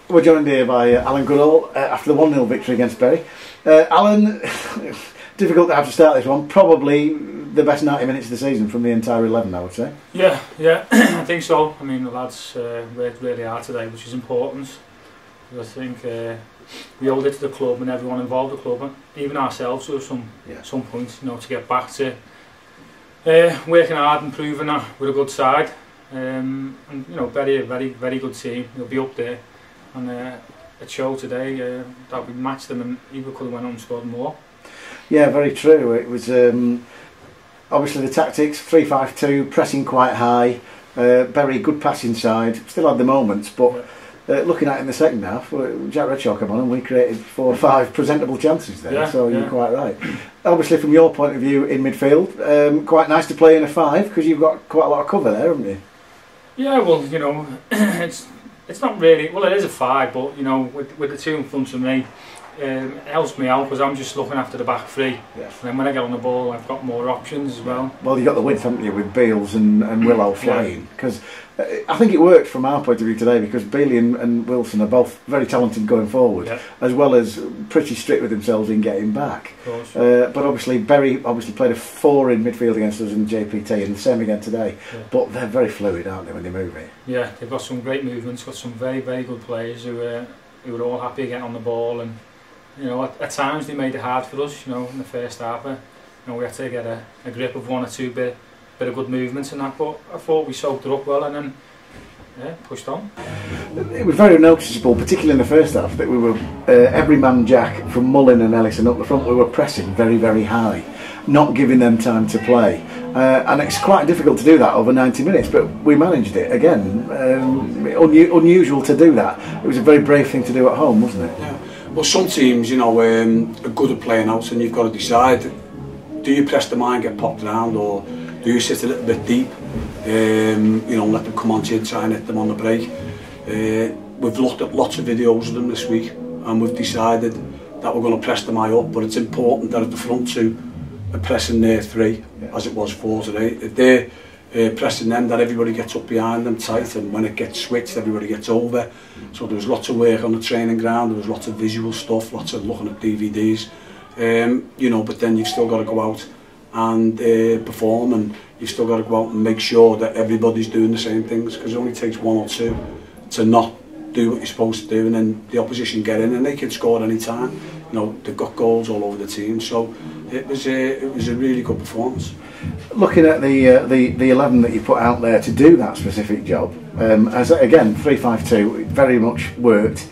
We're joined here by Alan Goodall after the 1-0 victory against Bury. Alan, difficult to have to start this one. Probably the best 90 minutes of the season from the entire 11, I would say. Yeah, I think so. I mean, the lads worked really hard today, which is important. I think we owed it to the club and everyone involved in the club, and even ourselves at some point, to get back to working hard and proving that we're a good side. And Bury a very good team. They'll be up there. And it showed today that we matched them, and even could have went on and scored more. Yeah, very true. It was obviously the tactics, 3-5-2, pressing quite high, very good passing side. Still had the moments, but looking at it in the second half, Jack Redshaw came on and we created 4 or 5 presentable chances there. You're quite right. Obviously, from your point of view in midfield, quite nice to play in a 5 because you've got quite a lot of cover there, haven't you? Yeah, well, it's not really, well, it is a 5, but with the 2 in front of me, it helps me out because I'm just looking after the back 3. Yes. And then when I get on the ball, I've got more options as well. Well, you've got the width, haven't you, with Beales and Willow flying? Because I think it worked from our point of view today, because Bailey and Wilson are both very talented going forward, as well as pretty strict with themselves in getting back. Of course. But obviously, Bury played a 4 in midfield against us in JPT, and the same again today. Yeah. But they're very fluid, aren't they, when they move it? Yeah, they've got some great movements, got some very good players who were all happy to get on the ball, and at times they made it hard for us. In the first half, we had to get a grip of 1 or 2 bit of good movements and that, but I thought we soaked it up well and then pushed on. It was very noticeable, particularly in the first half, that we were every man Jack from Mullin and Ellison up the front. We were pressing very high, not giving them time to play, and it's quite difficult to do that over 90 minutes, but we managed it again. Unusual to do that. It was a very brave thing to do at home, wasn't it? Yeah. Well, some teams, are good at playing out, and you've got to decide: do you press the man, get popped around, or do you sit a little bit deep? Let them come on to you, try and hit them on the break. We've looked at lots of videos of them this week, and we've decided that we're going to press them high up. But it's important that at the front 2 are pressing their 3, as it was 4 today. If they're pressing them, that everybody gets up behind them tight, and when it gets switched, everybody gets over. So there was lots of work on the training ground. There was lots of visual stuff, lots of looking at DVDs. But then you've still got to go out and perform, and you've still got to go out and make sure that everybody's doing the same things, because it only takes 1 or 2 to not do what you're supposed to do, and then the opposition get in and they can score at any time. They've got goals all over the team, so it was a really good performance. Looking at the 11 that you put out there to do that specific job, as again 3-5-2, very much worked.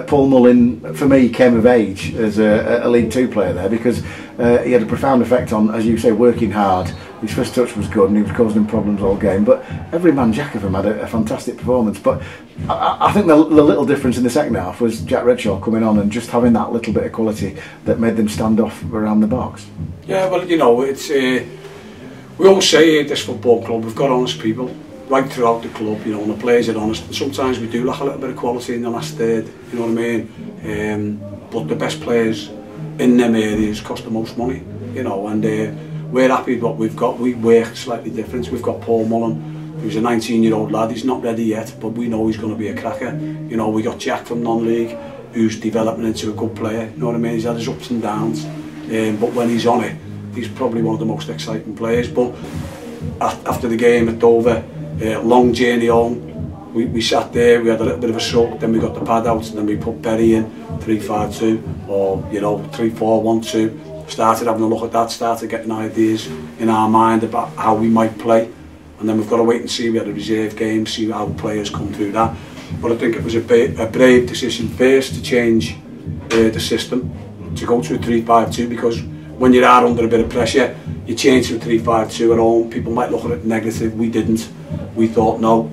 Paul Mullin, for me, came of age as a League 2 player there, because he had a profound effect on, as you say, working hard. His first touch was good and he was causing him problems all game, but every man Jack of them had a fantastic performance. But I think the little difference in the second half was Jack Redshaw coming on and just having that little bit of quality that made them stand off around the box. Yeah, well, it's we always say at this football club, we've got honest people right throughout the club, and the players are honest. And sometimes we do lack a little bit of quality in the last third, you know what I mean? But the best players in them areas cost the most money, and we're happy with what we've got. We work slightly different. We've got Paul Mullin, who's a 19-year-old lad. He's not ready yet, but we know he's going to be a cracker. We got Jack from non-league, who's developing into a good player, you know what I mean? He's had his ups and downs, but when he's on it, he's probably one of the most exciting players. But after the game at Dover, long journey home, we sat there, we had a little bit of a soak, then we got the pad out, and then we put Bury in 3-5-2 or 3-4-1-2. Started having a look at that, started getting ideas in our mind about how we might play, and then we've got to wait and see. We had a reserve game, see how players come through that. But I think it was a brave decision first to change the system, to go to a 3-5-2, because when you are under a bit of pressure, you change to a 3-5-2 at home. People might look at it negative. We didn't. We thought, no,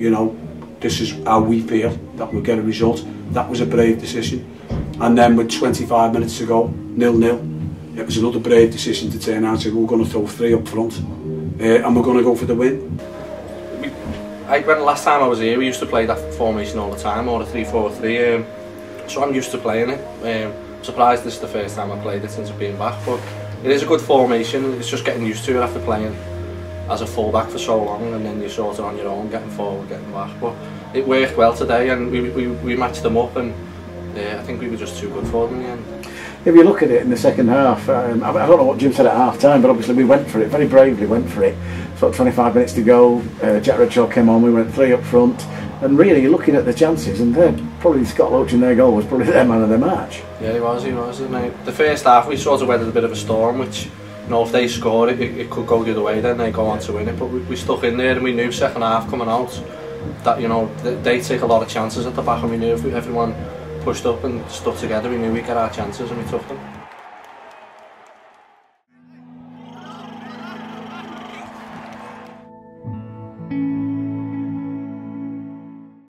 this is how we feel that we'll get a result. That was a brave decision. And then with 25 minutes to go, 0-0, it was another brave decision to turn out and say, we're going to throw 3 up front, and we're going to go for the win. When last time I was here, we used to play that formation all the time, or a 3-4-3, so I'm used to playing it. Surprised this is the first time I played it since I've been back, but it is a good formation. It's just getting used to it after playing as a full-back for so long, and then you're sort of on your own, getting forward, getting back. But it worked well today, and we matched them up, and I think we were just too good for them in the end. If you look at it in the second half, I don't know what Jim said at half time, but obviously we went for it, very bravely went for it. Sort of 25 minutes to go, Jack Redshaw came on, we went 3 up front, and really you're looking at the chances, and probably Scott Loach in their goal was probably their man of the match. Yeah, he was. The first half we sort of weathered a bit of a storm, which, you know, if they score it could go the other way, then they go on to win it, but we stuck in there, and we knew second half coming out that, you know, they take a lot of chances at the back, and we knew if everyone pushed up and stuck together, we knew we'd get our chances, and we took them.